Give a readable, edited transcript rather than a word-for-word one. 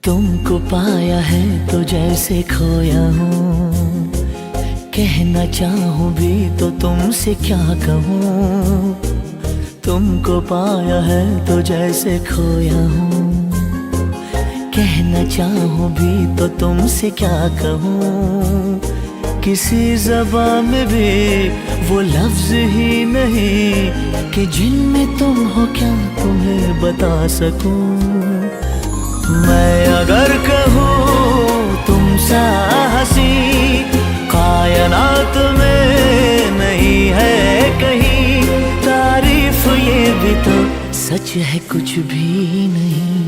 तुमको पाया है तो जैसे खोया हूँ, कहना चाहूँ भी तो तुमसे क्या कहूँ। तुमको पाया है तो जैसे खोया हूँ, कहना चाहूँ भी तो तुमसे क्या कहूँ। किसी ज़बान में भी वो लफ्ज़ ही नहीं कि जिनमें तुम हो क्या तुम्हें बता सकूँ। मैं अगर कहूँ तुम सा हंसी कायनात में नहीं है कहीं, तारीफ ये भी तो सच है कुछ भी नहीं।